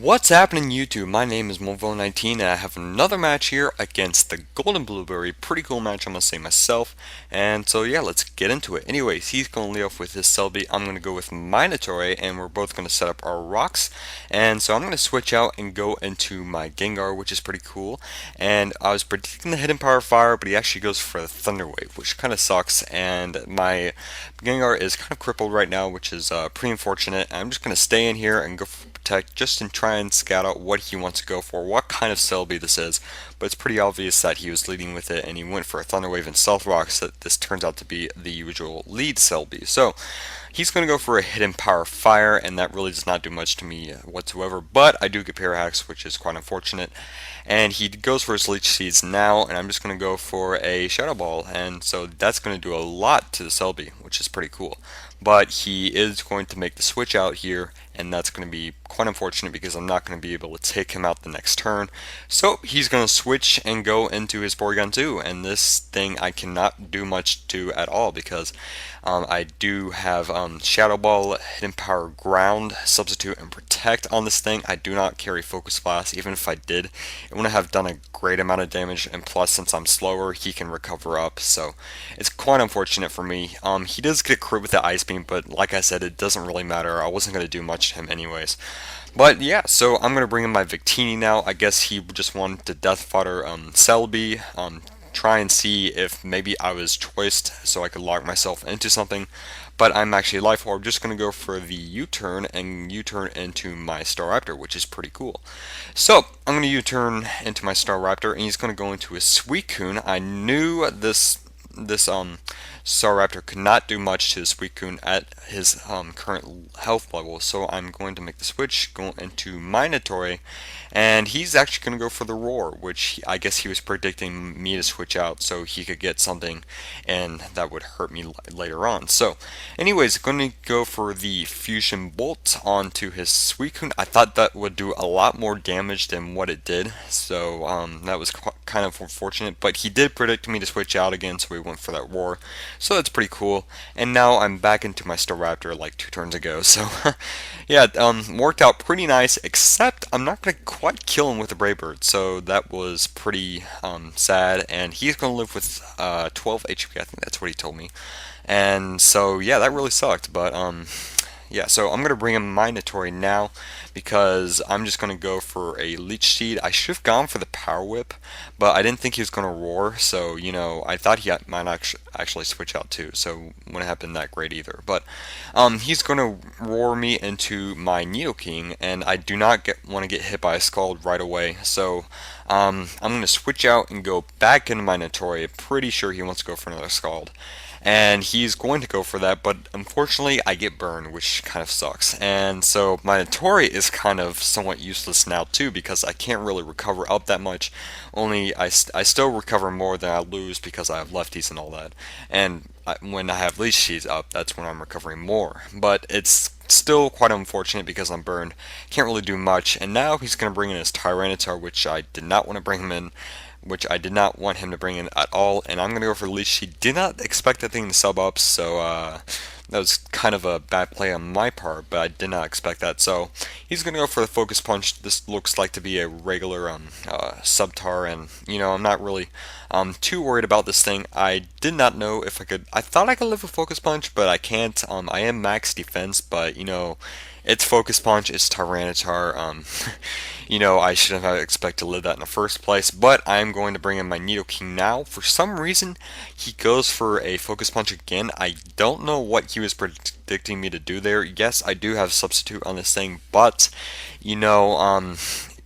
What's happening YouTube? My name is Movo19 and I have another match here against the DezignArts. Pretty cool match, I must say myself. And so yeah, let's get into it. Anyways, he's going to lead off with his Selby. I'm going to go with my Narrator, and we're both going to set up our rocks. And so I'm going to switch out and go into my Gengar, which is pretty cool. And I was predicting the Hidden Power Fire, but he actually goes for the Thunder Wave, which kind of sucks. And my Gengar is kind of crippled right now, which is pretty unfortunate. I'm just going to stay in here and go for Protect just to try and scout out what he wants to go for, what kind of Selby this is. But it's pretty obvious that he was leading with it and he went for a Thunder Wave and Stealth Rock, so that this turns out to be the usual lead Selby. So he's going to go for a Hidden Power Fire, and that really does not do much to me whatsoever, but I do get Parahax, which is quite unfortunate. And he goes for his Leech Seeds now, and I'm just going to go for a Shadow Ball, and so that's going to do a lot to the Selby, which is pretty cool. But he is going to make the switch out here, and that's going to be quite unfortunate because I'm not going to be able to take him out the next turn. So he's going to switch and go into his Porygon 2, and this thing I cannot do much to at all because I do have Shadow Ball, Hidden Power, Ground, Substitute, and Protect on this thing. I do not carry Focus Blast. Even if I did, it wouldn't have done a great amount of damage, and plus since I'm slower, he can recover up, so it's quite unfortunate for me. He does get a crit with the Ice Beam, but like I said, it doesn't really matter. I wasn't going to do much to him anyways. But yeah, so I'm going to bring in my Victini now. I guess he just wanted to Death Fodder Selby, try and see if maybe I was choiced so I could lock myself into something. But I'm actually Life Orb, just going to go for the U-turn and U-turn into my Staraptor, which is pretty cool. So I'm going to U-turn into my Staraptor, and he's going to go into his Suicune. I knew this Staraptor could not do much to the Suicune at his current health level, so I'm going to make the switch, go into my Narrator, and he's actually going to go for the Roar, which I guess he was predicting me to switch out so he could get something and that would hurt me later on. So anyways, going to go for the Fusion Bolt onto his Suicune. I thought that would do a lot more damage than what it did, so that was kind of unfortunate, but he did predict me to switch out again, so we went for that Roar. So that's pretty cool. And now I'm back into my Staraptor like 2 turns ago. So yeah, worked out pretty nice, except I'm not going to quite kill him with a Brave Bird. So that was pretty sad. And he's going to live with 12 HP. I think that's what he told me. And so yeah, that really sucked. But yeah, so I'm going to bring in my Narrator now because I'm just going to go for a Leech Seed. I should have gone for the Power Whip, but I didn't think he was going to Roar, so, you know, I thought he might actually switch out too, so wouldn't have been that great either. But he's going to Roar me into my Nidoking, and I do not want to get hit by a Scald right away, so I'm going to switch out and go back into my Narrator. Pretty sure he wants to go for another Scald. And he's going to go for that, but unfortunately I get burned, which kind of sucks. And so my Narrator is kind of somewhat useless now too, because I can't really recover up that much. Only I still recover more than I lose because I have lefties and all that. And when I have Leech Seeds up, that's when I'm recovering more. But it's still quite unfortunate because I'm burned. Can't really do much. And now he's going to bring in his Tyranitar, which I did not want to bring him in. Which I did not want him to bring in at all, and I'm going to go for Leech. He did not expect that thing to sub up, so that was kind of a bad play on my part, but I did not expect that. So he's going to go for the Focus Punch. This looks like to be a regular Subtar, and you know, I'm not really too worried about this thing. I did not know if I could. I thought I could live with Focus Punch, but I can't. I am max defense, but you know, it's Focus Punch, it's Tyranitar. You know, I shouldn't have expected to live that in the first place, but I'm going to bring in my Nidoking now. For some reason, he goes for a Focus Punch again. I don't know what he was predicting me to do there. Yes, I do have Substitute on this thing, but, you know,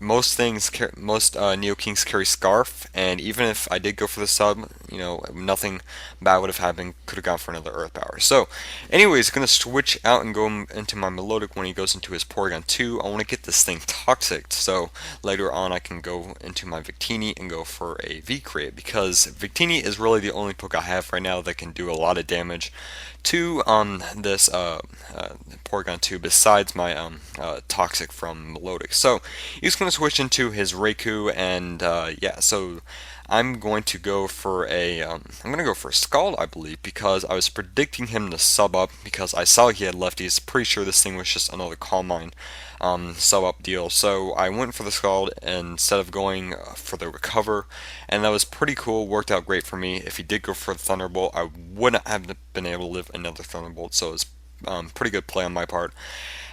most Neo-Kings carry Scarf, and even if I did go for the sub, you know, nothing bad would have happened. Could have gone for another Earth Power. So, anyways, going to switch out and go into my Melodic when he goes into his Porygon 2. I want to get this thing toxic, so later on I can go into my Victini and go for a V-Create, because Victini is really the only Poke I have right now that can do a lot of damage to this Porygon 2 besides my Toxic from Melodic. So he's going to switch into his Raikou, and yeah, so I'm going to go for a Scald, I believe, because I was predicting him to sub up because I saw he had lefties. Pretty sure this thing was just another Calm Mind sub up deal. So I went for the Scald instead of going for the Recover, and that was pretty cool. Worked out great for me. If he did go for the Thunderbolt, I wouldn't have been able to live another Thunderbolt. So it was pretty good play on my part.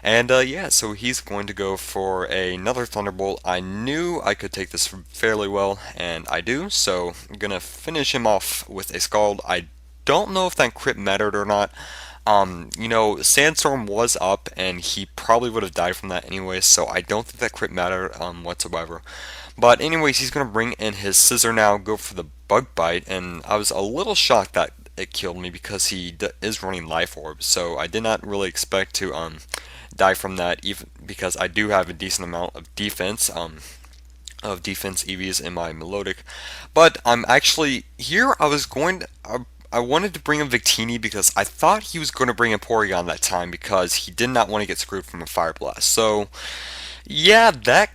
And yeah, so he's going to go for another Thunderbolt. I knew I could take this fairly well, and I do. So I'm gonna finish him off with a Scald. I don't know if that crit mattered or not. Sandstorm was up, and he probably would have died from that anyway, so I don't think that crit mattered whatsoever. But anyways, he's going to bring in his Scissor now, go for the Bug Bite, and I was a little shocked that it killed me because he is running Life Orb, so I did not really expect to die from that, even because I do have a decent amount of defense. Of defense EVs in my Melodic, but I'm actually here. I wanted to bring in Victini because I thought he was going to bring in Porygon that time because he did not want to get screwed from a Fire Blast. So yeah, that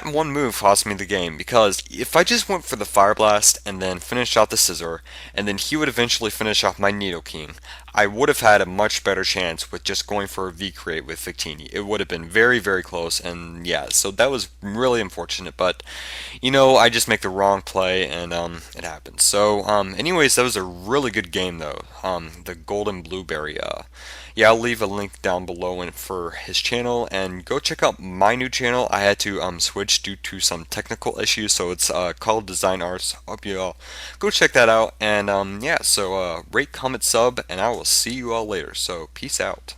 one move cost me the game because if I just went for the Fire Blast and then finished out the Scissor, and then he would eventually finish off my Nidoking, I would have had a much better chance with just going for a V-Create with Victini. It would have been very, very close, and yeah, so that was really unfortunate, but I just make the wrong play, and it happens. So anyways, that was a really good game though. The Golden Blueberry. Yeah, I'll leave a link down below for his channel, and go check out my new channel. I had to switch due to some technical issues, so it's called DezignArts. Hope you all go check that out, and yeah, so rate, comment, sub, and I will see you all later. So peace out.